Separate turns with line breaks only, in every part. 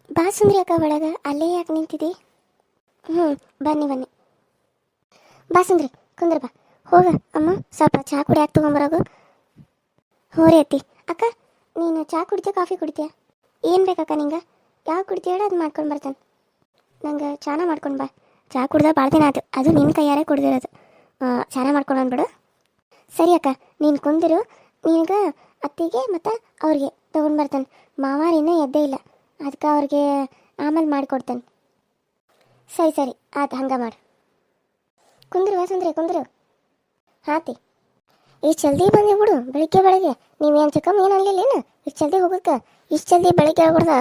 ಬಾ ಸುಂದ್ರಿ ಅಕ್ಕ ಒಳಗೆ ಅಲ್ಲೇ ಯಾಕೆ ನಿಂತಿದ್ದಿ? ಹ್ಞೂ, ಬನ್ನಿ ಬನ್ನಿ. ಬಾ ಸುಂದ್ರಿ, ಕುಂದ್ರ ಬಾ. ಹೋಗ ಅಮ್ಮ, ಸ್ವಲ್ಪ ಚಹಾ ಕುಡಿಯಾಕ ತೊಗೊಂಬರೋಗು. ಹ್ಞೂ ರೀ ಅತ್ತಿ. ಅಕ್ಕ, ನೀನು ಚಹಾ ಕುಡಿತೀಯ ಕಾಫಿ ಕುಡಿತೀಯ? ಏನು ಬೇಕಕ್ಕ ನಿಂಗೆ? ಯಾವ ಕುಡಿತೀಯ ಹೇಳು, ಅದು ಮಾಡ್ಕೊಂಡು ಬರ್ತಾನೆ. ನಂಗೆ ಚಾನ ಮಾಡ್ಕೊಂಡು ಬಾ. ಚಹಾ ಕುಡ್ದ ಭಾಳ ದಿನ ಆಯ್ತು, ಅದು ನಿನ್ನ ಕೈಯಾರೆ ಕುಡ್ದಿರೋದು. ಚಾನ ಮಾಡ್ಕೊಂಡು ಬಂದ್ಬಿಡು. ಸರಿ ಅಕ್ಕ, ನೀನು ಕುಂದಿರು. ನಿನಗೆ ಅತ್ತಿಗೆ ಮತ್ತು ಅವ್ರಿಗೆ ತೊಗೊಂಡು ಬರ್ತಾನೆ. ಮಾವಾರ ಇನ್ನೂ ಎದ್ದೇ ಇಲ್ಲ, ಅದಕ್ಕೆ ಅವ್ರಿಗೆ ಆಮೇಲೆ ಮಾಡಿಕೊಡ್ತೇನೆ. ಸರಿ ಸರಿ, ಆಯ್ತು, ಹಂಗೆ ಮಾಡು. ಕುಂದ್ರು ಸುಂದ್ರಿ, ಕುಂದ್ರು. ಹಾತಿ, ಇಷ್ಟು ಜಲ್ದಿ ಬಂದಿ ಬಿಡು. ಬೆಳಿಗ್ಗೆ ನೀವೇನು ಚಿಕ್ಕಮ್ಮ ಏನು ಅನ್ಲಿಲ್ಲೇನು ಇಷ್ಟು ಜಲ್ದಿ ಹೋಗೋಕ್ಕೆ? ಇಷ್ಟು ಜಲ್ದಿ ಬೆಳಿಗ್ಗೆ ಆಗ್ಬಿಡ್ದ.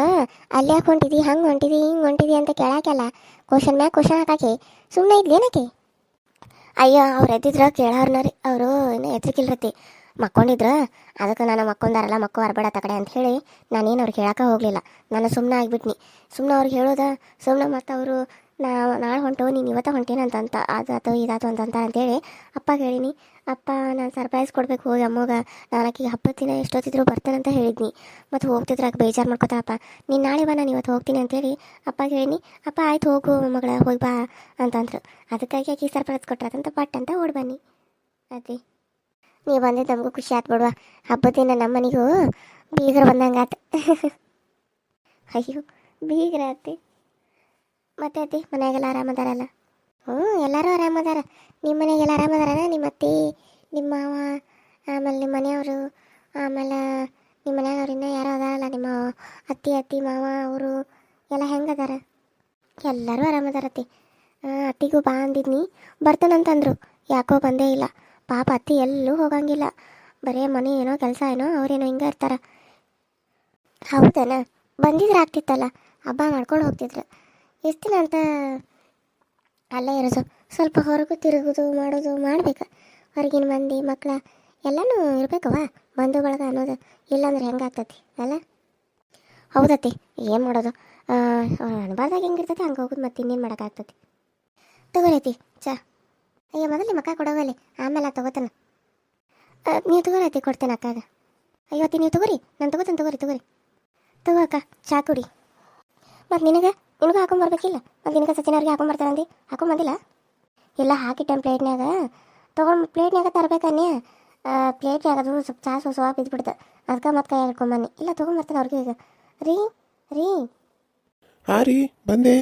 ಅಲ್ಲಿ ಯಾಕೆ ಹೊಂಟಿದಿ, ಹಂಗೆ ಹೊಂಟಿದಿ, ಹಿಂಗೆ ಹೊಂಟಿದಿ ಅಂತ ಕೇಳಾಕೆಲ್ಲ ಕ್ವಶನ್ ಮ್ಯಾಗ ಕ್ವಶನ್ ಹಾಕಾಕಿ ಸುಮ್ಮನೆ ಇದ್ಲೇನಕಿ? ಅಯ್ಯೋ, ಅವ್ರು ಎದ್ದಿದ್ರ ಕೇಳೋರ್ನ ರೀ. ಅವರು ಇನ್ನೂ ಎದ್ರಿಕಿಲ್ರತಿ, ಮಕ್ಕೊಂಡಿದ್ರು. ಅದಕ್ಕೆ ನಾನು ಮಕ್ಕೊಂದಾರಲ್ಲ, ಮಕ್ಕೋ ಅರ್ಬೇಡ ತಕಡೆ ಅಂತ ಹೇಳಿ ನಾನೇನು ಅವ್ರಿಗೆ ಹೇಳೋಕೆ ಹೋಗಲಿಲ್ಲ. ನಾನು ಸುಮ್ಮನೆ ಆಗಿಬಿಟ್ನಿ. ಸುಮ್ಮನೆ ಅವ್ರಿಗೆ ಹೇಳೋದ, ಸುಮ್ಮನೆ ಮತ್ತು ಅವರು ನಾಳೆ ಹೊಂಟು, ನೀನು ಇವತ್ತು ಹೊಂಟೇನಂತ ಅದಾತು ಇದಾತು ಅಂತಂತೇಳಿ ಅಪ್ಪಗೆ ಹೇಳಿನಿ. ಅಪ್ಪ ನಾನು ಸರ್ಪ್ರೈಸ್ ಕೊಡಬೇಕು ಹೋಗಿ ಅಮ್ಮಗ. ನಾನು ಆಕಿಗೆ ಹಬ್ಬದ ದಿನ ಎಷ್ಟೊತ್ತಿದ್ರು ಬರ್ತೇನಂತ ಹೇಳಿದ್ನಿ. ಮತ್ತು ಹೋಗ್ತಿದ್ರಾಗ ಬೇಜಾರು ಮಾಡ್ಕೊತಾರಪ್ಪ. ನೀನು ನಾಳೆ ಬಾ, ನಾನು ಇವತ್ತು ಹೋಗ್ತೀನಿ ಅಂತೇಳಿ ಅಪ್ಪಗೆ ಹೇಳಿನಿ. ಅಪ್ಪ ಆಯ್ತು ಹೋಗು ಮಗಳ, ಹೋಗಿ ಬಾ ಅಂತಂದ್ರು. ಅದಕ್ಕಾಗಿ ಆಕಿ ಸರ್ಪ್ರೈಸ್ ಕೊಟ್ರದಂತ ಪಟ್ ಅಂತ ಓಡಿ ಬನ್ನಿ. ಅದೇ ನೀವು ಬಂದಿದ್ದು ನಮಗೂ ಖುಷಿ ಆಯ್ತು ಬಿಡುವ. ಹಬ್ಬದ ದಿನ ನಮ್ಮ ಮನೆಗೂ ಬೀಗರು ಬಂದಂಗೆ ಆತು. ಅಯ್ಯೋ, ಬೀಗ್ರ ಅತ್ತಿ. ಮತ್ತೆ ಅತ್ತಿ, ಮನೆಯಾಗೆಲ್ಲ ಆರಾಮದಾರಲ್ಲ? ಹ್ಞೂ, ಎಲ್ಲರೂ ಆರಾಮದಾರ. ನಿಮ್ಮ ಮನೆಗೆಲ್ಲ ಆರಾಮದಾರನ? ನಿಮ್ಮ ಅತ್ತಿ, ನಿಮ್ಮ ಮಾವ, ಆಮೇಲೆ ನಿಮ್ಮ ಮನೆಯವರು, ಆಮೇಲೆ ನಿಮ್ಮ ಮನೆಯವ್ರು ಇನ್ನೂ ಯಾರೋ ಅದಾರಲ್ಲ, ನಿಮ್ಮ ಅತ್ತಿ ಮಾವ ಅವರು ಎಲ್ಲ ಹೆಂಗದಾರ? ಎಲ್ಲರೂ ಆರಾಮದಾರತ್ತಿ. ಅತ್ತಿಗೂ ಬಾ ಅಂದಿದ್ನಿ, ಬರ್ತಾನಂತಂದ್ರು. ಯಾಕೋ ಬಂದೇ ಇಲ್ಲ. ಪಾಪ ಅತ್ತಿ ಎಲ್ಲೂ ಹೋಗಂಗಿಲ್ಲ, ಬರೀ ಮನೆ ಏನೋ ಕೆಲಸ ಏನೋ ಅವ್ರೇನೋ ಹಿಂಗೆ ಇರ್ತಾರೆ. ಹೌದನ? ಬಂದಿದ್ರೆ ಆಗ್ತಿತ್ತಲ್ಲ, ಹಬ್ಬ ಮಾಡ್ಕೊಂಡು ಹೋಗ್ತಿದ್ರು. ಎಷ್ಟು ದಿನ ಅಂತ ಅಲ್ಲೇ ಇರೋದು? ಸ್ವಲ್ಪ ಹೊರಗೂ ತಿರುಗೋದು ಮಾಡೋದು ಮಾಡ್ಬೇಕು. ಹೊರಗಿನ ಮಂದಿ ಮಕ್ಕಳ ಎಲ್ಲನೂ ಇರ್ಬೇಕವ, ಬಂಧು ಬಳಗ ಅನ್ನೋದು. ಇಲ್ಲಾಂದ್ರೆ ಹೆಂಗಾಗ್ತತಿ ಅಲ್ಲ? ಹೌದತ್ತಿ, ಏನು ಮಾಡೋದು? ಅನ್ಬಾರ್ದಾಗ ಹೆಂಗಿರ್ತೈತಿ ಹಂಗೆ ಹೋಗೋದು, ಮತ್ತೆ ಇನ್ನೇನು ಮಾಡೋಕ್ಕಾಗ್ತತಿ. ತಗೋರೈತಿ ಚಾ. ಅಯ್ಯೋ, ಮೊದಲೇ ಮಕ್ಕ ಕೊಡೋಗಲ್ಲಿ, ಆಮೇಲೆ ತಗೋತಾನ. ನೀವು ತಗೋರೈತಿ, ಕೊಡ್ತೇನೆ ಅಕ್ಕಾಗ. ಅಯ್ಯೋ ಅತ್ತಿ, ನೀವು ತಗೋರಿ, ನಾನು ತಗೋರಿ ತಗೋ ಅಕ್ಕ, ಚಾ ಕುಡಿ. ಮತ್ತು ನಿನಗೂ ಹಾಕೊಂಬರ್ಬೇಕಿಲ್ಲ? ಮತ್ತು ನಿನಗೆ ಸಚಿನವ್ರಿಗೆ ಹಾಕೊಂಬರ್ತಾನಂದು ಹಾಕೊಂಬಂದಿಲ್ಲ? ಇಲ್ಲ, ಹಾಕಿಟ್ಟೇನು ಪ್ಲೇಟ್ನಾಗ. ತೊಗೊಂಡು ಪ್ಲೇಟ್ನಾಗ ತರಬೇಕನ್ನೇ. ಪ್ಲೇಟ್ನಾಗ ಅದು ಸ್ವಲ್ಪ ಚಾ ಸೋಸು ಬಿದ್ದುಬಿಡ್ತು, ಅದಕ್ಕೆ ಮತ್ತೆ ಕೈ ಹಿಡ್ಕೊಂಬನ್ನಿ. ಇಲ್ಲ, ತೊಗೊಂಬರ್ತಾನೆ ಅವ್ರಿಗೆ ಈಗ. ರೀ ರೀ
ಹಾಂ ರೀ, ಬಂದೆ.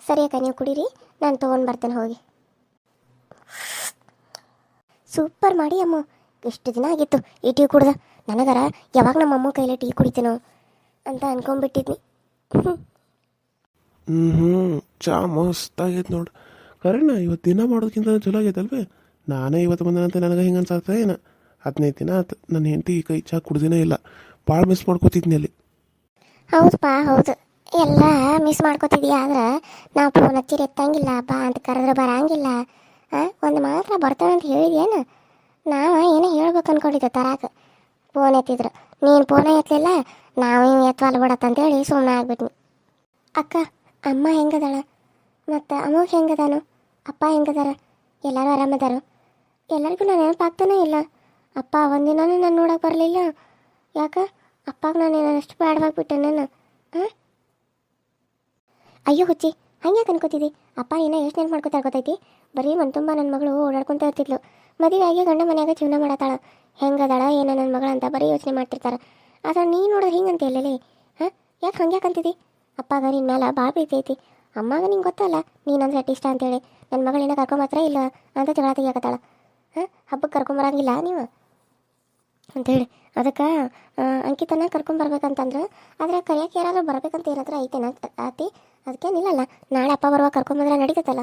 ಸರಿ ಅಕ್ಕ, ನೀವು ಕುಡೀರಿ, ನಾನು ತೊಗೊಂಡು ಬರ್ತೇನೆ ಹೋಗಿ. ಸೂಪರ್ ಮಾಡಿ ಅಮ್ಮ. ಎಷ್ಟು ದಿನ ಆಗಿತ್ತು ಈ ಟೀ ಕುಡ್ದ. ನನಗರ ಯಾವಾಗ ನಮ್ಮ ಅಮ್ಮ ಕೈಲೇ ಟೀ ಕುಡಿತೀನೋ ಅಂತ ಅನ್ಕೊಂಡ್ಬಿಟ್ಟಿದ್ನಿ.
ಚಾ ಮಸ್ತಾಗೈತೆ ನೋಡು. ಕರೆನ ಇವತ್ತು ದಿನ ಮಾಡೋದಕ್ಕಿಂತ ಚಲೋ ಆಗೈತಲ್ವೇ? ನಾನೇ ಇವತ್ತು ಬಂದನಂತ ನನಗೆ ಹಿಂಗೆ ಅನ್ಸತ್ತ ಏನ? 15 ದಿನ ಆಯ್ತು ನನ್ನ ಹೆಂಡತಿ ಕೈ ಚಾ ಕುಡ್ದಿನೇ ಇಲ್ಲ. ಭಾಳ ಮಿಸ್ ಮಾಡ್ಕೋತಿದ್ನಿ ಅಲ್ಲಿ.
ಹೌದಪ್ಪ, ಹೌದು, ಎಲ್ಲ ಮಿಸ್ ಮಾಡ್ಕೋತಿದ್ದೀಯ. ಆದ್ರೆ ನಾವು ಫೋನ್ ಹಚ್ಚಿರಿ ಎತ್ತಂಗಿಲ್ಲ, ಬಾ ಅಂತ ಕರೆದ್ರೆ ಬರಂಗಿಲ್ಲ. ಒಂದು ಮಾತ್ರ ಬರ್ತೇವೆ ಅಂತ ಹೇಳಿದ್ಯೇನು? ನಾವು ಏನೋ ಹೇಳ್ಬೇಕು ಅಂದ್ಕೊಂಡಿದ್ದೆ ತರಾಕ. ಫೋನ್ ಎತ್ತಿದ್ರು, ನೀನು ಫೋನೇ ಎತ್ತಲಿಲ್ಲ. ನಾವು ಹಿಂಗೆ ಎತ್ತವಲ್ಲ ಬಿಡತ್ತಂತೇಳಿ ಸುಮ್ಮನೆ ಆಗ್ಬಿಟ್ನಿ. ಅಕ್ಕ, ಅಮ್ಮ ಹೆಂಗದಾಳ? ಮತ್ತು ಅಮ್ಮಗೆ ಹೆಂಗದಾನು? ಅಪ್ಪ ಹೆಂಗದಾರ? ಎಲ್ಲರೂ ಆರಾಮದಾರು? ಎಲ್ಲರಿಗೂ ನಾನು ನೆನಪಾಗ್ತಾನೇ ಇಲ್ಲ. ಅಪ್ಪ ಒಂದಿನೂ ನಾನು ನೋಡೋಕೆ ಬರಲಿಲ್ಲ. ಯಾಕೆ ಅಪ್ಪಾಗ ನಾನು ಅಷ್ಟು ಬ್ಯಾಡವಾಗಿಬಿಟ್ಟೆನೇನು? ಹಾಂ, ಅಯ್ಯೋ ಹುಚ್ಚಿ, ಹಂಗೆ ಯಾಕೆ ಅನ್ಕೋತಿದ್ದಿ? ಅಪ್ಪ ಏನೋ ಎಷ್ಟು ನೆನಪು ಮಾಡ್ಕೊತಾ ಗೊತ್ತೈತಿ? ಬರೀ ಮನೆ ತುಂಬ ನನ್ನ ಮಗಳು ಓಡಾಡ್ಕೊತ ಇರ್ತಿದ್ಲು. ಮದುವೆ ಆಗಿ ಗಂಡ ಮನೆಯಾಗ ಜೀವನ ಮಾಡತ್ತಾಳ. ಹೆಂಗದಾಳ ಏನೋ ನನ್ನ ಮಗಳ ಅಂತ ಬರೀ ಯೋಚನೆ ಮಾಡ್ತಿರ್ತಾರೆ. ಆದ್ರೆ ನೀನು ನೋಡೋದು ಹಿಂಗಂತ ಎಲ್ಲೇ? ಹಾಂ, ಯಾಕೆ ಹಂಗೆ ಯಾಕಂತಿದ್ದಿ? ಅಪ್ಪಾಗ ನಿನ್ನ ಮೇಲೆ ಭಾಳ ಪ್ರೀತಿ ಐತಿ. ಅಮ್ಮಾಗ ನಿಂಗೆ ಗೊತ್ತಲ್ಲ ನೀನಂದ್ರೆ ಅಷ್ಟು ಇಷ್ಟ ಅಂತೇಳಿ. ನನ್ನ ಮಗಳೇನೋ ಕರ್ಕೊಂಬತ್ರ ಇಲ್ಲ ಅಂತ ಜಗಳ ತೆಗಿಯಾಕತ್ತಾಳ. ಹಾಂ, ಹಬ್ಬಕ್ಕೆ ಕರ್ಕೊಂಬರಂಗಿಲ್ಲ ನೀವು ಅಂಥೇಳಿ. ಅದಕ್ಕೆ ಅಂಕಿತನ ಕರ್ಕೊಂಬರ್ಬೇಕಂತಂದ್ರೆ, ಆದರೆ ಕರಿಯಕ್ಕೆ ಯಾರಾದರೂ ಬರ್ಬೇಕಂತ ಏನಾದರೂ ಐತೇನ ಆತಿ? ಅದಕ್ಕೇನಿಲ್ಲಲ್ಲ, ನಾಳೆ ಅಪ್ಪ ಬರುವಾಗ ಕರ್ಕೊಂಬಂದ್ರೆ ನಡೀತೈತಲ್ಲ.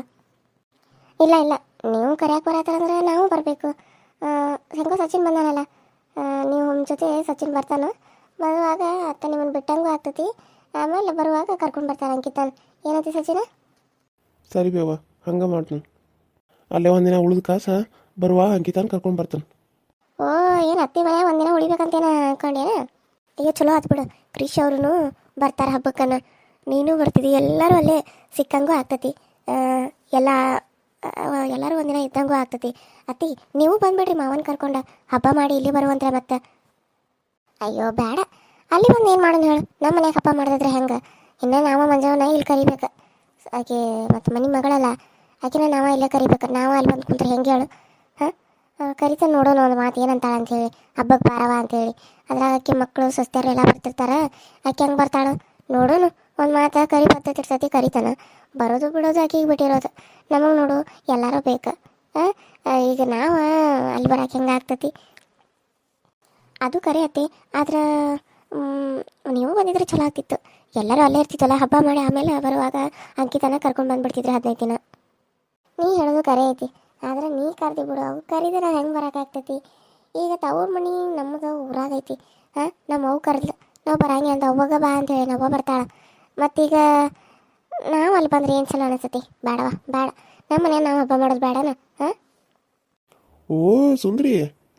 ಇಲ್ಲ ಇಲ್ಲ, ನೀವು ಕರಿಯಕ್ಕೆ ಬರತ್ತಾರಂದ್ರೆ ನಾವು ಬರಬೇಕು. ಹೆಂಗೋ ಸಚಿನ್ ಬಂದಾನಲ್ಲ, ನೀವು ನಿಮ್ಮ ಜೊತೆ ಸಚಿನ್ ಬರ್ತಾನೆ. ಬರುವಾಗ ಅತ್ತ ನಿಮ್ಮನ್ನು ಬಿಟ್ಟಂಗೂ ಆಗ್ತೈತಿ. ಆಮೇಲೆ ಬರುವಾಗ ಕರ್ಕೊಂಡು ಬರ್ತಾರೆ ಅಂಕಿತನ್. ಏನಂತಿ ಸಚಿನ?
ಸರಿ ಬೇವ, ಹಂಗೆ ಮಾಡ್ತಾನೆ. ಅಲ್ಲೇ ಒಂದಿನ ಉಳಿದ ಕಾಸ ಬರುವ ಅಂಕಿತಾನ ಕರ್ಕೊಂಡು ಬರ್ತಾನೆ.
ಓ, ಏನು ಅತ್ತಿ ಮನೆ ಒಂದಿನ ಉಳಿಬೇಕಂತೇನ ಅನ್ಕೊಂಡೇನ? ಅಯ್ಯೋ, ಚಲೋ ಆತು ಬಿಡು. ಕ್ರಿಶ್ ಅವ್ರೂ ಬರ್ತಾರೆ ಹಬ್ಬಕ್ಕನ, ನೀನು ಬರ್ತಿದ್ದಿ, ಎಲ್ಲರೂ ಅಲ್ಲೇ ಸಿಕ್ಕಂಗೂ ಆಗ್ತತಿ. ಎಲ್ಲರೂ ಒಂದಿನ ಇದ್ದಂಗೂ ಆಗ್ತತಿ. ಅತ್ತಿ, ನೀವು ಬಂದುಬಿಡ್ರಿ ಮಾವನ ಕರ್ಕೊಂಡು ಹಬ್ಬ ಮಾಡಿ ಇಲ್ಲಿ ಬರುವಂತೆ ಮತ್ತೆ. ಅಯ್ಯೋ ಬೇಡ, ಅಲ್ಲಿ ಬಂದು ಏನು ಮಾಡೋಣ ಹೇಳು, ನಮ್ಮ ಮನ್ಯಾಗ ಹಬ್ಬ ಮಾಡಿದ್ರೆ ಹೆಂಗೆ? ಇನ್ನು ನಾವು ಮಂಜವನ್ನ ಇಲ್ಲಿ ಕರಿಬೇಕು. ಆಕೆ ಮತ್ತು ಮನೆ ಮಗಳಲ್ಲ, ಆಕೆನ ನಾವು ಇಲ್ಲೇ ಕರಿಬೇಕು. ನಾವು ಅಲ್ಲಿ ಬಂದು ಕುಂತ್ರೆ ಹೆಂಗೆ ಹೇಳು? ಹಾಂ, ಕರಿತಾನೆ ನೋಡೋಣ ಒಂದು ಮಾತು ಏನಂತಾಳೆ ಅಂಥೇಳಿ, ಹಬ್ಬಕ್ಕೆ ಬಾರವ ಅಂಥೇಳಿ. ಅದ್ರಾಗ ಆಕೆ ಮಕ್ಕಳು ಸೊಸ್ತೆಯರು ಎಲ್ಲ ಬರ್ತಿರ್ತಾರೆ. ಆಕೆ ಹೆಂಗೆ ಬರ್ತಾಳು ನೋಡೋಣ. ಒಂದು ಮಾತು ಕರಿ ಬರ್ತೈತಿ ಕರಿತಾನೆ. ಬರೋದು ಬಿಡೋದು ಆಕೆಗೆ ಬಿಟ್ಟಿರೋದು. ನಮಗೆ ನೋಡು ಎಲ್ಲರೂ ಬೇಕು. ಈಗ ನಾವು ಅಲ್ಲಿ ಬರೋಕೆ ಹೆಂಗೆ ಆಗ್ತೈತಿ? ಅದು ಕರೆ ಅತ್ತಿ. ಆದ್ರೆ ನೀವು ಬಂದಿದ್ರೆ ಚಲೋ ಆಗ್ತಿತ್ತು. ಎಲ್ಲರೂ ಅಲ್ಲೇ ಇರ್ತಿತ್ತಲ್ಲ ಹಬ್ಬ ಮಾಡಿ. ಆಮೇಲೆ ಬರುವಾಗ ಅಂಕಿತನ ಕರ್ಕೊಂಡು ಬಂದುಬಿಡ್ತಿದ್ರು 15 ದಿನ. ನೀ ಹೇಳೋದು ಕರೆ ಐತಿ. ಆದ್ರೆ ನೀ ಕರ್ದಿ ಬಿಡು, ಅವು ಕರೀದ್ರೆ ನಾವು ಹೆಂಗೆ ಬರೋಕ್ಕಾಗ್ತೈತಿ? ಈಗ ತವ್ರ ಮನೆ ನಮ್ಮದು ಊರಾಗೈತಿ. ನಮ್ಮ ಅವು ಕರೆದ್ಲು, ನಾವು ಬರಂಗೆ ಅಂತ ಅವಾಗ ಬಾ ಅಂತೇಳಿ ನಾವು ಬರ್ತಾಳೆ. ಮತ್ತೀಗ ನಾವು ಅಲ್ಲಿ ಬಂದ್ರೆ ಏನು ಚಲೋ ಅನಿಸ್ತೈತಿ? ಬೇಡವಾ? ಬೇಡ. ನಮ್ಮ ಮನೆ ನಾವು ಹಬ್ಬ ಮಾಡೋದು ಬೇಡನ?
ಓ ಸುಂದ್ರಿ,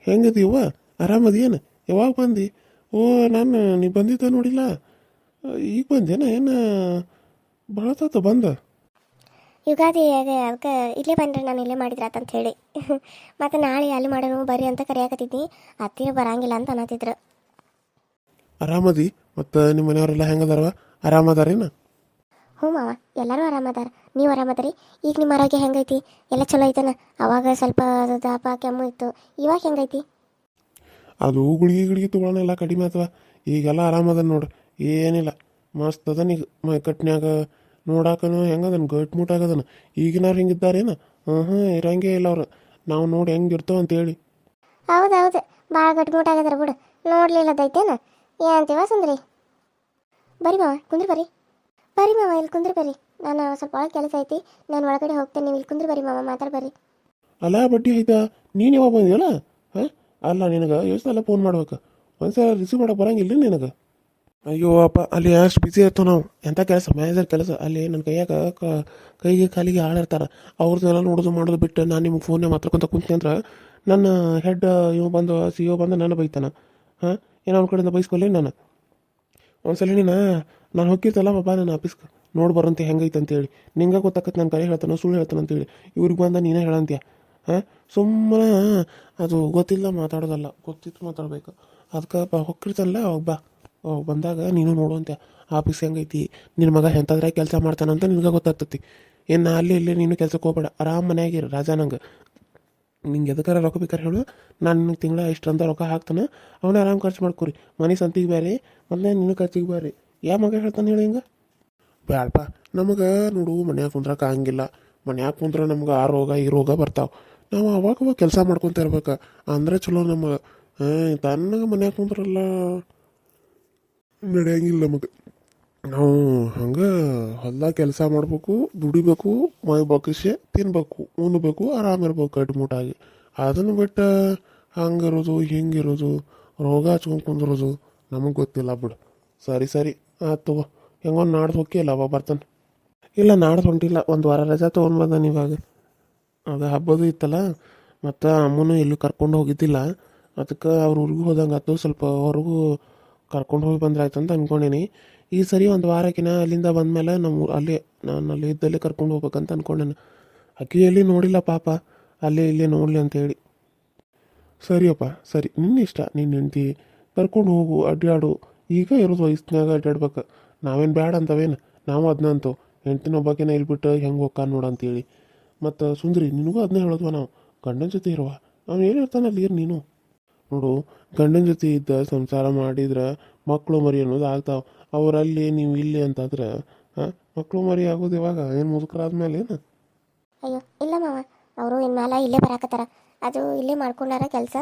ಹೆಂಗದೀವ? ಆರಾಮದೇನು? ಯಾವಾಗ ಬಂದು? ಓ ನಾನು ನೀ ಬಂದಿದ್ದ ನೋಡಿಲ್ಲ, ಈಗ ಬಂದೇನ? ಏನು ಭಾಳ ತಾತ ಬಂದ?
ಯುಗಾದಿ ಅದಕ್ಕೆ ಇಲ್ಲೇ ಬಂದ್ರೆ ನಾನು ಇಲ್ಲೇ ಮಾಡಿದ್ರಾತಂತ ಹೇಳಿ ಮತ್ತು ನಾಳೆ ಅಲ್ಲಿ ಮಾಡೋಣ ಬರ್ರಿ ಅಂತ ಕರೆಯಾಕತ್ತಿದ್ನಿ. ಅತ್ತಿಗೆ ಬರಂಗಿಲ್ಲ ಅಂತ ಅನ್ನತ್ತಿದ್ರು.
ಆರಾಮದಿ? ಮತ್ತು ನಿಮ್ಮ ಮನೆಯವರೆಲ್ಲ ಹೆಂಗದಾರವ? ಆರಾಮದಾರೇನ?
ಹ್ಞೂ ಮಾವ, ಎಲ್ಲರೂ ಆರಾಮದಾರ. ನೀವು ಆರಾಮದಾರಿ? ಈಗ ನಿಮ್ಮ ಆರೋಗ್ಯ ಹೆಂಗೈತಿ? ಎಲ್ಲ ಚಲೋ ಐತನ? ಅವಾಗ ಸ್ವಲ್ಪ ದಪ್ಪ ಕೆಮ್ಮು ಇತ್ತು, ಇವಾಗ ಹೆಂಗೈತಿ?
ಅದು ಗುಳಿಗೆ ತೊಗೊಳೋಣ ಎಲ್ಲ ಕಡಿಮೆ ಅಥವಾ ಈಗೆಲ್ಲ ಆರಾಮದ ನೋಡು, ಏನಿಲ್ಲ. ಮಸ್ತ್ ಅದನ ಈಗ ಕಟ್ನ್ಯಾಗ ನೋಡಾಕನು ಹೆಂಗದನ ಗಟ್ ಮುಟ್ಟಾಗದನ. ಈಗಿನವ್ರು ಹಿಂಗಿದ್ದಾರೇನ? ಇರಂಗೇ ಇಲ್ಲ ಅವ್ರು. ನಾವು ನೋಡಿ ಹೆಂಗೆ ಇರ್ತಾವ ಅಂತೇಳಿ.
ಹೌದೌದು, ಭಾಳ ಗಟ್ಮುಟ್ಟಾಗದಾರ ಬಿಡು. ನೋಡ್ಲಿಲ್ಲದೈತೇನ? ಏನಂತೀವ ಸುಂದ್ರಿ? ಬರ್ರಿ ಮಾವ, ಕುಂದ್ರಿ ಬರ್ರಿ. ಬರ್ರಿ ಮಾವ, ಇಲ್ಲಿ ಕುಂದ್ರಿ ಬರ್ರಿ. ನಾನು ಸ್ವಲ್ಪ ಒಳಗೆ ಕೆಲಸ ಐತಿ, ನಾನು ಒಳಗಡೆ ಹೋಗ್ತೇನೆ. ನೀವು ಇಲ್ಲಿ ಕುಂದ್ರಿ ಬರ್ರಿ ಮಾವ, ಮಾತಾಡಿ ಬರ್ರಿ.
ಅಲ್ಲ ಬಡ್ಡಿ ಆಯ್ತಾ? ನೀನು ಯಾವಾಗ ಬಂದಿಯಲ್ಲ? ಹಾಂ, ಅಲ್ಲ ನಿನಗೆ ಎಷ್ಟು ಸಲ ಫೋನ್ ಮಾಡ್ಬೇಕು, ಒಂದ್ಸಲ ರಿಸೀವ್ ಮಾಡೋಕೆ ಬರಂಗಿಲ್ಲ ನಿನಗೆ? ಅಯ್ಯೋ ಅಪ್ಪ, ಅಲ್ಲಿ ಅಷ್ಟು ಬಿಸಿ ಇರ್ತಾವೆ ನಾವು. ಎಂಥ ಕೆಲಸ, ಮ್ಯಾನೇಜರ್ ಕೆಲಸ. ಅಲ್ಲಿ ನನ್ನ ಕೈಯಾಗ ಕೈಗೆ ಕಾಲಿಗೆ ಆಳಿರ್ತಾರೆ. ಅವ್ರದ್ದೆಲ್ಲ ನೋಡೋದು ಮಾಡೋದು ಬಿಟ್ಟು ನಾನು ನಿಮ್ಗೆ ಫೋನ್ನೇ ಮಾತಾಡ್ಕೊಂತ ಕುಂತೀನಿ ಅಂದ್ರೆ ನನ್ನ ಹೆಡ್ ಇವ್ ಬಂದು CEO ಬಂದು ನಾನು ಬೈತಾನೆ. ಹಾಂ, ಏನೋ ಅವ್ನ ಕಡೆಯಿಂದ ಬೈಸ್ಕೊಲ್ಲಿ ನಾನು. ಒಂದ್ಸಲ ನಾನು ಹೋಗಿರ್ತಲ್ಲ ಬಾಬಾ ನನ್ನ ಆಫೀಸ್ಗೆ ನೋಡಿ ಬರಂತೆ ಹೆಂಗೈತೆ ಅಂತೇಳಿ. ನಿಂಗೆ ಗೊತ್ತಾಕತ್ತೆ ನಾನು ಕರೆ ಹೇಳ್ತಾನೆ ಸುಳ್ಳು ಹೇಳ್ತಾನೆ ಅಂತೇಳಿ. ಇವ್ರಿಗೆ ಬಂದ ನೀನೇ ಹೇಳಂತೀಯ? ಹಾಂ, ಸುಮ್ಮನೆ ಅದು ಗೊತ್ತಿಲ್ಲ ಮಾತಾಡೋದಲ್ಲ, ಗೊತ್ತಿತ್ತು ಮಾತಾಡ್ಬೇಕು. ಅದಕ್ಕೆ ಹೋಗಿರ್ತಾನಲ್ಲ ಅವಾಗ ಬಾ, ಬಂದಾಗ ನೀನು ನೋಡುವಂತೆ ಆಫೀಸ್ ಹೆಂಗೈತಿ, ನಿನ್ನ ಮಗ ಎಂಥದ್ರಾಗ ಕೆಲಸ ಮಾಡ್ತಾನಂತ ನಿನ್ಗೆ ಗೊತ್ತಾಗ್ತೈತಿ. ಏನು ಅಲ್ಲಿ ಇಲ್ಲಿ ನೀನು ಕೆಲ್ಸಕ್ಕೆ ಹೋಗ್ಬೇಡ, ಆರಾಮ್ ಮನೆಯಾಗಿರು ರಾಜ. ನಿಂಗೆ ಎದಕ್ಕಾರ ರೊಕ್ಕ ಬೇಕಾರೆ ಹೇಳು, ನಾನು ನಿನಗೆ ತಿಂಗಳ ಇಷ್ಟಂತ ರೊಕ್ಕ ಹಾಕ್ತಾನೆ, ಅವನೇ ಆರಾಮ್ ಖರ್ಚು ಮಾಡ್ಕೊರಿ. ಮನೆ ಸಂತಿಗೆ ಬೇರೆ ಮೊದಲೇ ನಿನ್ನ ಖರ್ಚಿಗೆ ಬೇರೆ. ಯಾವ ಮಗ ಹೇಳ್ತಾನೆ ಹೇಳಿ ಹಿಂಗೆ? ಬ್ಯಾಡಪ್ಪ, ನಮಗೆ ನೋಡು ಮನ್ಯಾಗ ಕುಂದ್ರಕ್ಕೆ ಆಗಂಗಿಲ್ಲ. ಮನ್ಯಾಗ ಕುಂದ್ರೆ ನಮ್ಗೆ ಆ ರೋಗ ಈ ರೋಗ ಬರ್ತಾವೆ. ನಾವು ಅವಾಗ ಕೆಲಸ ಮಾಡ್ಕೊತ ಇರ್ಬೇಕು ಅಂದ್ರೆ ಚಲೋ ನಮಗೆ. ತನ್ನಗೆ ಮನ್ಯಾಗ ಕುಂದ್ರಲ್ಲ ನಡೆಯಂಗಿಲ್ಲ ನಮಗೆ. ನಾವು ಹಂಗೆ ಹೊಲ್ದಾಗ ಕೆಲಸ ಮಾಡ್ಬೇಕು, ದುಡಿಬೇಕು, ಮೈ ಬಗ್ಗಿಸಿ ತಿನ್ಬೇಕು, ಉಣ್ಬೇಕು, ಆರಾಮಿರ್ಬೇಕು ಗಟ್ಟಿಮುಟ್ಟಾಗಿ. ಅದನ್ನು ಬಿಟ್ಟು ಹಂಗಿರೋದು ಹಿಂಗಿರೋದು ರೋಗ ಹಚ್ಕೊಂಡು ಕುಂದಿರೋದು ನಮಗೆ ಗೊತ್ತಿಲ್ಲ ಬಿಡು. ಸರಿ ಆಯ್ತು, ಹೆಂಗೋ ನಾಡ್ದು ಹೋಗಿಲ್ಲ ಅವ ಬರ್ತಾನೆ. ಇಲ್ಲ ನಾಡ್ದು ಹೊಂಟಿಲ್ಲ, ಒಂದು ವಾರ ರಜಾ ತೊಗೊಂಡು ಬಂದಾನೆ ಇವಾಗ. ಅದು ಹಬ್ಬದು ಇತ್ತಲ್ಲ, ಮತ್ತು ಅಮ್ಮನೂ ಎಲ್ಲೂ ಕರ್ಕೊಂಡು ಹೋಗಿದ್ದಿಲ್ಲ. ಅದಕ್ಕೆ ಅವ್ರ ಊರಿಗೂ ಹೋದಂಗೆ ಆಯ್ತು, ಸ್ವಲ್ಪ ಹೊರಗೂ ಕರ್ಕೊಂಡು ಹೋಗಿ ಬಂದ್ರೆ ಆಯ್ತು ಅಂತ ಅಂದ್ಕೊಂಡೀನಿ. ಈ ಸರಿ ಒಂದು ವಾರಕ್ಕಿನ ಅಲ್ಲಿಂದ ಬಂದಮೇಲೆ ನಾನು ಅಲ್ಲಿ ಇದ್ದಲ್ಲೇ ಕರ್ಕೊಂಡು ಹೋಗ್ಬೇಕಂತ ಅಂದ್ಕೊಂಡೇನೆ. ಅಕ್ಕಿ ಎಲ್ಲಿ ನೋಡಿಲ್ಲ ಪಾಪ, ಅಲ್ಲೇ ಇಲ್ಲೇ ನೋಡಲಿ ಅಂತೇಳಿ. ಸರಿಯಪ್ಪ ಸರಿ, ನಿನ್ನ ಇಷ್ಟ. ನಿನ್ನ ಹೆಂಡ್ತಿ ಕರ್ಕೊಂಡು ಹೋಗು, ಅಡ್ಡಾಡು. ಈಗ ಇರೋದು ವಯಸ್ಸಿನಾಗ ಅಡ್ಡಾಡ್ಬೇಕು. ನಾವೇನು ಬೇಡ ಅಂತವೇನು? ನಾವು ಅದನ್ನಂತು ಹೆಂಡ್ತಿನ ಒಬ್ಬಾಕಿನ ಇಲ್ಬಿಟ್ಟು ಹೆಂಗೆ ಹೋಗ್ಕಾನ ನೋಡಂತೇಳಿ. ಮತ್ತು ಸುಂದ್ರಿ, ನಿನಗೂ ಅದನ್ನೇ ಹೇಳೋದ್ವ ನಾವು, ಗಂಡನ ಜೊತೆ ಇರುವ. ಅವ್ನು ಏನಿರ್ತಾನೆ ಅಲ್ಲಿ ಇರು ನೀನು. ನೋಡು, ಗಂಡನ ಜೊತೆ ಇದ್ದ ಸಂಸಾರ ಮಾಡಿದ್ರೆ ಮಕ್ಕಳು ಮರಿ ಅನ್ನೋದು ಆಗ್ತಾವೆ. ಅವರಲ್ಲಿ ನೀವು ಇಲ್ಲಿ ಅಂತಂದ್ರೆ ಮಕ್ಕಳು ಮರಿ ಆಗೋದು ಇವಾಗ ಏನು ಮುದುಕರಾದ್ಮೇಲೆ ಏನು?
ಅಯ್ಯೋ ಇಲ್ಲ ಮಾವ, ಅವರು ಇನ್ಮೇಲೆ ಇಲ್ಲೇ ಬರಾಕತ್ತಾರ. ಅದು ಇಲ್ಲೇ ಮಾಡ್ಕೊಂಡಾರ ಕೆಲಸ.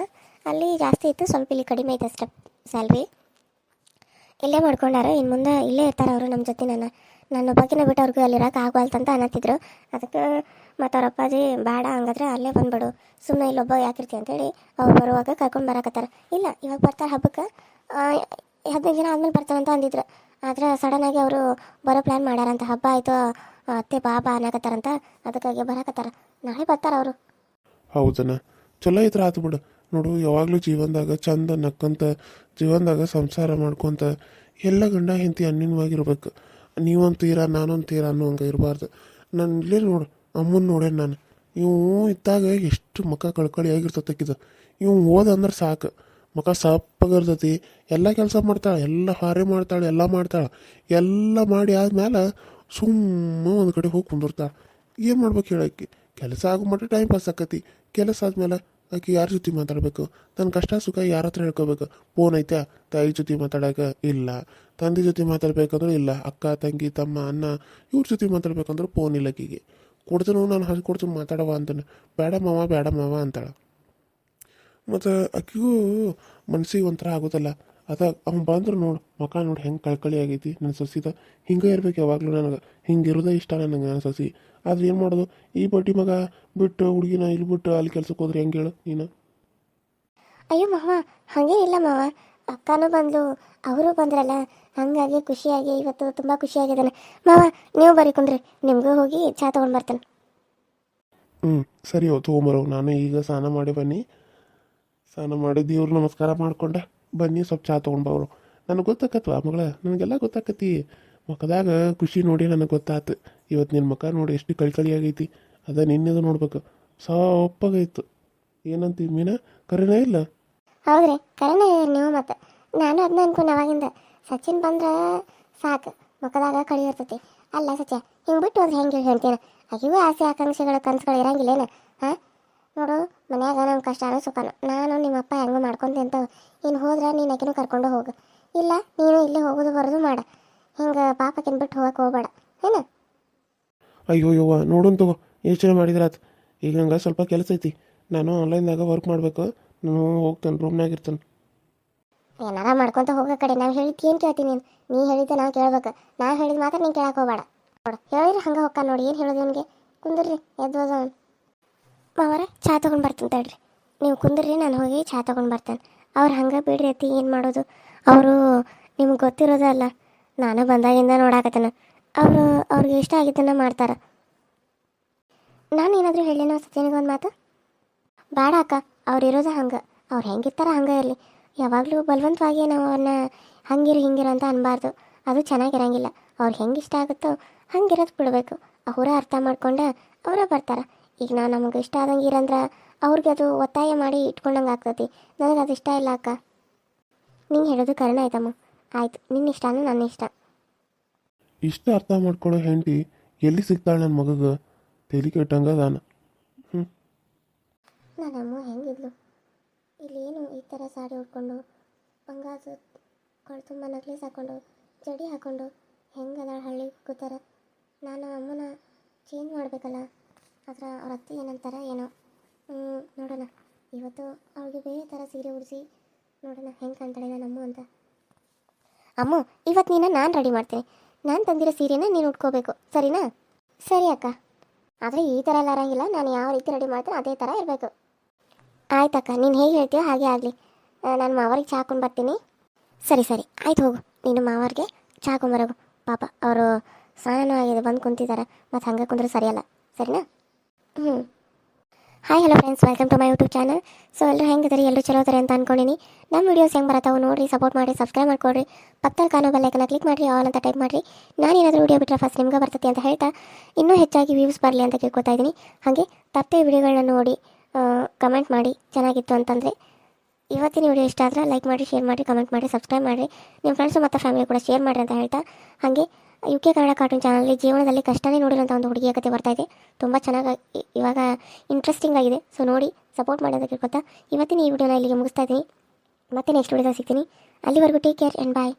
ಅಲ್ಲಿ ಜಾಸ್ತಿ ಇತ್ತು, ಸ್ವಲ್ಪ ಇಲ್ಲಿ ಕಡಿಮೆ ಐತೆ ಅಷ್ಟೇ ಸ್ಯಾಲ್ರಿ. ಇಲ್ಲೇ ಮಾಡ್ಕೊಂಡಾರ, ಇನ್ನು ಮುಂದೆ ಇಲ್ಲೇ ಇರ್ತಾರೆ ಅವರು ನಮ್ಮ ಜೊತೆ. ನನ್ನ ಒಬ್ಬಾಕಿನ ಬಿಟ್ಟು ಅವ್ರಿಗೂ ಅಲ್ಲಿರೋಕೆ ಆಗವಲ್ತಂತ ಅನ್ನತ್ತಿದ್ರು. ಅದಕ್ಕೆ ಮತ್ತು ಅವ್ರ ಅಪ್ಪಾಜಿ ಬೇಡ ಹಂಗಾದ್ರೆ ಅಲ್ಲೇ ಬಂದ್ಬಿಡು, ಸುಮ್ಮನೆ ಇಲ್ಲೊಬ್ಬ ಯಾಕಿರ್ತಿ ಅಂತೇಳಿ ಅವ್ರು ಬರುವಾಗ ಕರ್ಕೊಂಡು ಬರಾಕತ್ತಾರ. ಇಲ್ಲ ಇವಾಗ ಬರ್ತಾರೆ ಹಬ್ಬಕ್ಕೆ, 15 ದಿನ ಆದಮೇಲೆ ಬರ್ತಾರಂತ ಅಂದಿದ್ರು. ಆದರೆ ಸಡನ್ನಾಗಿ ಅವರು ಬರೋ ಪ್ಲ್ಯಾನ್ ಮಾಡ್ಯಾರಂತ. ಹಬ್ಬ ಆಯಿತು, ಅತ್ತೆ ಬಾಬಾ ಅನ್ನಕತ್ತಾರಂತ, ಅದಕ್ಕಾಗಿ ಬರಾಕತ್ತಾರ. ನಾಳೆ ಬರ್ತಾರೆ ಅವರು.
ಹೌದನ? ಚಲೋ ಇದ್ರೆ ಆತು ಬಿಡು. ನೋಡು, ಯಾವಾಗಲೂ ಜೀವನದಾಗ ಚಂದ ನಕ್ಕಂತ, ಜೀವನದಾಗ ಸಂಸಾರ ಮಾಡ್ಕೊತ ಎಲ್ಲ ಗಂಡ ಹೆಂಡತಿ ಅನ್ಯವಾಗಿರ್ಬೇಕು. ನೀವೊಂದು ನಾನೊಂದು ತೀರ ಅನ್ನೋ ಹಂಗೆ ಇರಬಾರ್ದು. ನಾನು ಇಲ್ಲೇ ನೋಡು, ಅಮ್ಮನ ನೋಡೇನು ನಾನು. ಇವು ಇದ್ದಾಗ ಎಷ್ಟು ಮುಖ ಕಳ್ಕಳಿ ಆಗಿರ್ತತಕ್ಕಿದ. ಇವು ಹೋದಂದ್ರೆ ಸಾಕು, ಮುಖ ಸಪ್ಪಗಿರ್ತೈತಿ, ಎಲ್ಲ ಕೆಲಸ ಮಾಡ್ತಾಳೆ, ಎಲ್ಲ ಹಾರೆ ಮಾಡ್ತಾಳೆ, ಎಲ್ಲ ಮಾಡಿ ಆದ್ಮೇಲೆ ಸುಮ್ಮ ಒಂದು ಕಡೆ ಹೋಗಿ ಕುಂದಿರ್ತಾಳೆ. ಏನು ಮಾಡ್ಬೇಕು ಹೇಳಕ್ಕೆ? ಕೆಲಸ ಆಗೋ ಮಟ್ಟ ಟೈಮ್ ಪಾಸ್ ಆಕತಿ. ಕೆಲಸ ಆದ್ಮೇಲೆ ಆಕೆ ಯಾರ ಜೊತೆ ಮಾತಾಡಬೇಕು? ತನ್ನ ಕಷ್ಟ ಸುಖ ಯಾರ ಹತ್ರ ಹೇಳ್ಕೋಬೇಕು? ಫೋನ್ ಐತೆ, ತಾಯಿ ಜೊತೆ ಮಾತಾಡೋಕೆ ಇಲ್ಲ, ತಂದೆ ಜೊತೆ ಮಾತಾಡ್ಬೇಕಂದ್ರೆ ಇಲ್ಲ, ಅಕ್ಕ ತಂಗಿ ತಮ್ಮ ಅಣ್ಣ ಇವ್ರ ಜೊತೆ ಮಾತಾಡ್ಬೇಕಂದ್ರೆ ಫೋನ್ ಇಲ್ಲ ಆಕಿಗೆ. ಕೊಡ್ತೀನಿ, ನಾನು ಹಸಿ ಕೊಡ್ತೀನಿ ಮಾತಾಡವ ಅಂತಾನೆ. ಬೇಡ ಮಾವ ಅಂತಾಳೆ. ಮತ್ತು ಆಕಿಗೂ ಮನ್ಸಿಗೆ ಒಂಥರ ಆಗೋದಲ್ಲ. ಅವ್ನು ಬಂದ್ರೆ ನೋಡು, ಮುಖ ನೋಡಿ ಹೆಂಗೆ ಕಳ್ಕಳಿ ಆಗೈತಿ ನನ್ನ ಸೊಸಿದ. ಹಿಂಗೆ ಇರ್ಬೇಕು ಯಾವಾಗಲೂ ನನಗೆ, ಹಿಂಗೆ ಇರೋದೇ ಇಷ್ಟ ನನಗೆ ನನ್ನ ಸೊಸಿ. ಆದ್ರೆ ಏನು ಮಾಡೋದು, ಈ ಬಡ್ಡಿ ಮಗ ಬಿಟ್ಟು ಹುಡುಗಿನ ಇಲ್ಲಿ ಬಿಟ್ಟು ಅಲ್ಲಿ ಕೆಲ್ಸಕ್ಕೆ ಹೋದ್ರೆ ಹೆಂಗೆ ಹೇಳು ನೀನು?
ಅಯ್ಯೋ ಮಾವ, ಹಾಗೇನಿಲ್ಲ ಮಾವ, ಅಕ್ಕನೂ ಬಂದು ಅವರು ಬಂದ್ರಲ್ಲ, ಹಾಗಾಗಿ ಖುಷಿಯಾಗಿ ಇವತ್ತು ತುಂಬ ಖುಷಿಯಾಗಿದ್ದಾನೆ. ಮಾವ ನೀವು ಬರೀ ಕುಂದ್ರಿ, ನಿಮಗೂ ಹೋಗಿ ಚಹಾ ತೊಗೊಂಡು ಬರ್ತೇನೆ.
ಸರಿ ತೊಗೊಂಬರೋ. ನಾನು ಈಗ ಸ್ನಾನ ಮಾಡಿ ಬನ್ನಿ, ಸ್ನಾನ ಮಾಡಿ ದೇವ್ರ ನಮಸ್ಕಾರ ಮಾಡ್ಕೊಂಡೆ ಬನ್ನಿ, ಸ್ವಲ್ಪ ಚಹಾ ತೊಗೊಂಡು ಬರೋ. ನನಗೆ ಗೊತ್ತಾಕತ್ವ ಮಗಳ, ನನಗೆಲ್ಲ ಗೊತ್ತಾಕತಿ. ಮುಖದಾಗ ಖುಷಿ ನೋಡಿ ನನಗೆ ಗೊತ್ತಾಯ್ತು. ಇವತ್ತು ನಿನ್ನ ಮುಖ ನೋಡಿ ಎಷ್ಟು ಕಳ್ಕಳಿ ಆಗೈತಿ. ಅದ ನಿನ್ನೆದು ನೋಡ್ಬೇಕು, ಸಪ್ಪಗಾಯ್ತು. ಏನಂತೀವಿ ಮೀನಾ, ಕರೆನೇ ಇಲ್ಲ?
ಹೌದ್ರಿ, ಕರೆನೇ ನೀವು. ಮತ್ತು ನಾನು ಅದನ್ನ ಅನ್ಕೊಂಡು ಅವಾಗಿಂದ ಸಚಿನ್ ಬಂದ್ರೆ ಸಾಕು ಮುಖದಾಗ ಕಳಿ ಇರ್ತೈತಿ. ಅಲ್ಲ ಸತ್ಯ, ಹಿಂಗೆ ಬಿಟ್ಟು ಹೋದ್ರೆ ಹೆಂಗೆ ಹೇಳ್ತೀನಿ? ಆಗಿಗೂ ಆಸೆ ಆಕಾಂಕ್ಷೆಗಳು ಕನಸುಗಳು ಇರಂಗಿಲ್ಲೇನು? ಹಾಂ ನೋಡು, ಮನ್ಯಾಗ ನಮ್ಮ ಕಷ್ಟನೂ ಸುಖನೂ ನಾನು ನಿಮ್ಮಪ್ಪ ಹೆಂಗೂ ಮಾಡ್ಕೊಂತೀನಿ ಅಂತ. ಇನ್ನು ಹೋದ್ರೆ ನೀನು ಆಕಿನೂ ಕರ್ಕೊಂಡು ಹೋಗು, ಇಲ್ಲ ನೀನು ಇಲ್ಲೇ ಹೋಗೋದು ಬರೋದು ಮಾಡ. ಹಿಂಗೆ ಪಾಪಕ್ಕಿನ ಬಿಟ್ಟು ಹೋಗಕ್ಕೆ ಹೋಗ್ಬೇಡ ಏನು?
ಅಯ್ಯೋ ಯವ್ವ, ನೋಡೋಣ ತಗೋ, ಯೋಚನೆ ಮಾಡಿದ್ರಾತು. ಈಗ ನಂಗೆ ಸ್ವಲ್ಪ ಕೆಲಸ ಐತಿ, ನಾನು ಆನ್ಲೈನ್ದಾಗ ವರ್ಕ್ ಮಾಡಬೇಕು. ನಾನು ಹೋಗ್ತೇನೆ, ರೂಮ್ನಾಗ ಇರ್ತೇನೆ.
ಏನಾರ ಮಾಡ್ಕೊತ ಹೋಗೋ ಕಡೆ ನಾವು ಹೇಳಿದ್ದು ಏನು ಕೇಳ್ತೀನಿ? ನೀ ಹೇಳಿದ್ದೆ ನಾವು ಕೇಳ್ಬೇಕು, ನಾನು ಹೇಳಿದ ಮಾತ್ರ ನೀನು ಕೇಳಕ್ಕೆ ಹೋಗ್ಬೇಡ. ನೋಡು, ಹೇಳಿದ್ರೆ ಹಂಗೆ ಹೋಗ್ಕ ನೋಡಿ. ಏನು ಹೇಳೋದು ಇವನಿಗೆ? ಕುಂದ್ರಿ, ಎದ್ದೋದ ಮಾವರ, ಚಹಾ ತೊಗೊಂಡು ಬರ್ತೀನಿ ತಡ್ರಿ. ನೀವು ಕುಂದ್ರಿ, ನಾನು ಹೋಗಿ ಚಹಾ ತೊಗೊಂಡು ಬರ್ತೇನೆ. ಅವ್ರು ಹಂಗೆ ಬಿಡ್ರಿ ಅತ್ತಿ, ಏನು ಮಾಡೋದು? ಅವರು ನಿಮ್ಗೆ ಗೊತ್ತಿರೋದಲ್ಲ, ನಾನು ಬಂದಾಗಿಂದ ನೋಡಾಕತ್ತೇನೆ. ಅವ್ರಿಗೆ ಇಷ್ಟ ಆಗಿದ್ದನ್ನು ಮಾಡ್ತಾರೆ. ನಾನು ಏನಾದರೂ ಹೇಳೇನೋ ಸತ್ಯನಿಗೆ ಒಂದು ಮಾತು? ಬೇಡ ಅಕ್ಕ, ಅವ್ರು ಇರೋದು ಹಂಗೆ, ಅವ್ರು ಹೆಂಗಿರ್ತಾರ ಹಂಗೆ ಇರಲಿ. ಯಾವಾಗಲೂ ಬಲವಂತವಾಗಿ ನಾವು ಅವ್ರನ್ನ ಹಿಂಗಿರು ಅಂತ ಅನ್ಬಾರ್ದು, ಅದು ಚೆನ್ನಾಗಿರಂಗಿಲ್ಲ. ಅವ್ರಿಗೆ ಹೆಂಗೆ ಇಷ್ಟ ಆಗುತ್ತೋ ಹಂಗಿರೋದು ಬಿಡಬೇಕು. ಅವರ ಅರ್ಥ ಮಾಡ್ಕೊಂಡು ಅವರೇ ಬರ್ತಾರೆ. ಈಗ ನಾವು ನಮಗೆ ಇಷ್ಟ ಆದಂಗೆ ಇರಂದ್ರೆ ಅವ್ರಿಗೆ ಅದು ಒತ್ತಾಯ ಮಾಡಿ ಇಟ್ಕೊಂಡಂಗೆ ಆಗ್ತೈತಿ. ನನಗೆ ಅದು ಇಷ್ಟ ಇಲ್ಲ ಅಕ್ಕ. ನಿಂಗೆ ಹೇಳೋದು ಕರೆನ ಆಯ್ತಮ್ಮ. ಆಯ್ತು, ನಿನ್ನ ಇಷ್ಟನೂ ನನ್ನ ಇಷ್ಟ.
ಇಷ್ಟ ಅರ್ಥ ಮಾಡ್ಕೊಳ್ಳೋ ಹೆಂಡತಿ ಎಲ್ಲಿ ಸಿಗ್ತಾಳೆ ನನ್ನ ಮಗಗೆ? ತಲೆ ಕೆಟ್ಟಂಗ ಅದಾನ.
ನನ್ನಮ್ಮ ಹೆಂಗಿದ್ಲು, ಇಲ್ಲೇನು ಈ ಥರ ಸಾಡಿ ಉಟ್ಕೊಂಡು, ಬಂಗಾರದ ಕೊಳು ತುಂಬ ನಕ್ಲೇಸ್ ಹಾಕ್ಕೊಂಡು, ಜಡಿ ಹಾಕ್ಕೊಂಡು ಹೆಂಗದ ಹಳ್ಳಿಗೆ ಕೂತಾರ. ನಾನು ಅಮ್ಮನ ಚೇಂಜ್ ಮಾಡಬೇಕಲ್ಲ, ಆದ್ರೆ ಅವ್ರ ಅತ್ತೆ ಏನಂತಾರ ಏನೋ. ನೋಡೋಣ, ಇವತ್ತು ಅವ್ರಿಗೆ ಬೇರೆ ಥರ ಸೀರೆ ಉಡಿಸಿ ನೋಡೋಣ ಹೆಂಗೆ ಕಾಣ್ತಾಳೆ ನನ್ನಮ್ಮ ಅಂತ. ಅಮ್ಮ, ಇವತ್ತು ನಾನು ರೆಡಿ ಮಾಡ್ತೀನಿ. ನಾನು ತಂದಿರೋ ಸೀರೆನ ನೀನು ಉಟ್ಕೋಬೇಕು, ಸರಿನಾ? ಸರಿ ಅಕ್ಕ, ಆದರೆ ಈ ಥರ ಎಲ್ಲ ಇರೋಂಗಿಲ್ಲ. ನಾನು ಯಾವ ರೀತಿ ರೆಡಿ ಮಾಡ್ತೀನಿ ಅದೇ ಥರ ಇರಬೇಕು. ಆಯ್ತಕ್ಕ, ನೀನು ಹೇಗೆ ಹೇಳ್ತೀಯೋ ಹಾಗೆ ಆಗಲಿ. ನಾನು ಮಾವರಿಗೆ ಚಹಾ ಹಾಕೊಂಡು ಬರ್ತೀನಿ. ಸರಿ ಆಯ್ತು, ಹೋಗು ನೀನು ಮಾವರಿಗೆ ಚಹಾ ಹಾಕೊಂಬರೋಗು. ಪಾಪ ಅವರು ಸ್ನಾನನೂ ಆಗಿದೆ, ಬಂದು ಕುಂತಿದ್ದಾರೆ, ಮತ್ತು ಹಂಗೆ ಕುಂದ್ರೆ ಸರಿಯಲ್ಲ, ಸರಿನಾ? Hi hello friends, welcome to my YouTube channel. So ಎಲ್ಲರೂ ಹೆಂಗಿದ್ದಾರೆ? ಎಲ್ಲರೂ ಚಲೋ ಇದ್ದಾರೆ ಅಂತ ಅಂದ್ಕೊಂಡಿನಿ. ನಮ್ಮ ವೀಡಿಯೋಸ್ ಹೆಂಗೆ ಬರತ್ತಾವೆ ನೋಡಿರಿ, ಸಪೋರ್ಟ್ ಮಾಡಿ, ಸಬ್ಸ್ಕ್ರೈಬ್ ಮಾಡ್ಕೊಡ್ರಿ. ಪಕ್ಕದಲ್ಲಿ ಕಾಣೋ ಬೆಲ್ಲೈಕನ್ನ ಕ್ಲಿಕ್ ಮಾಡಿರಿ, ಆಲ್ ಅಂತ ಟೈಪ್ ಮಾಡಿರಿ. ನಾನು ಏನಾದರೂ ವೀಡಿಯೋ ಬಿಟ್ಟರೆ ಫಸ್ಟ್ ನಿಮ್ಗೆ ಬರ್ತೈತಿ ಅಂತ ಹೇಳ್ತಾ, ಇನ್ನೂ ಹೆಚ್ಚಾಗಿ ವ್ಯೂಸ್ ಬರಲಿ ಅಂತ ಕೇಳ್ಕೊತಾ ಇದ್ದೀನಿ. ಹಾಗೆ ತಪ್ಪದೆ ವಿಡಿಯೋಗಳನ್ನ ನೋಡಿ ಕಮೆಂಟ್ ಮಾಡಿ ಚೆನ್ನಾಗಿತ್ತು ಅಂತಂದರೆ. ಇವತ್ತಿನ ವಿಡಿಯೋ ಇಷ್ಟ ಆದರೆ ಲೈಕ್ ಮಾಡಿ, ಶೇರ್ ಮಾಡಿ, ಕಮೆಂಟ್ ಮಾಡಿ, ಸಬ್ಸ್ಕ್ರೈಬ್ ಮಾಡಿರಿ. ನಿಮ್ಮ ಫ್ರೆಂಡ್ಸು ಮತ್ತು ಫ್ಯಾಮಿಲಿ ಕೂಡ ಶೇರ್ ಮಾಡಿರಿ ಅಂತ ಹೇಳ್ತಾ, ಹಾಗೆ UK ಕನ್ನಡ ಕಾರ್ಟೂನ್ ಚಾನಲಲ್ಲಿ ಜೀವನದಲ್ಲಿ ಕಷ್ಟನೇ ನೋಡಿರೋಂಥ ಒಂದು ಹುಡುಗಿಯ ಕತೆ ಬರ್ತಾಯಿದೆ. ತುಂಬ ಚೆನ್ನಾಗಿ ಇವಾಗ ಇಂಟ್ರೆಸ್ಟಿಂಗ್ ಆಗಿದೆ. ಸೊ ನೋಡಿ ಸಪೋರ್ಟ್ ಮಾಡಿ ಅಂತ ಕೇಳ್ಕೊತಾ ಇವತ್ತಿನ ಈ ವಿಡಿಯೋನ ಇಲ್ಲಿಗೆ ಮುಗಿಸ್ತಾ ಇದ್ದೀನಿ. ಮತ್ತೆ ನೆಕ್ಸ್ಟ್ ವಿಡಿಯೋದಲ್ಲಿ ಸಿಗ್ತೀನಿ. ಅಲ್ಲಿವರೆಗೂ ಟೇಕ್ ಕೇರ್ ಆ್ಯಂಡ್ ಬಾಯ್.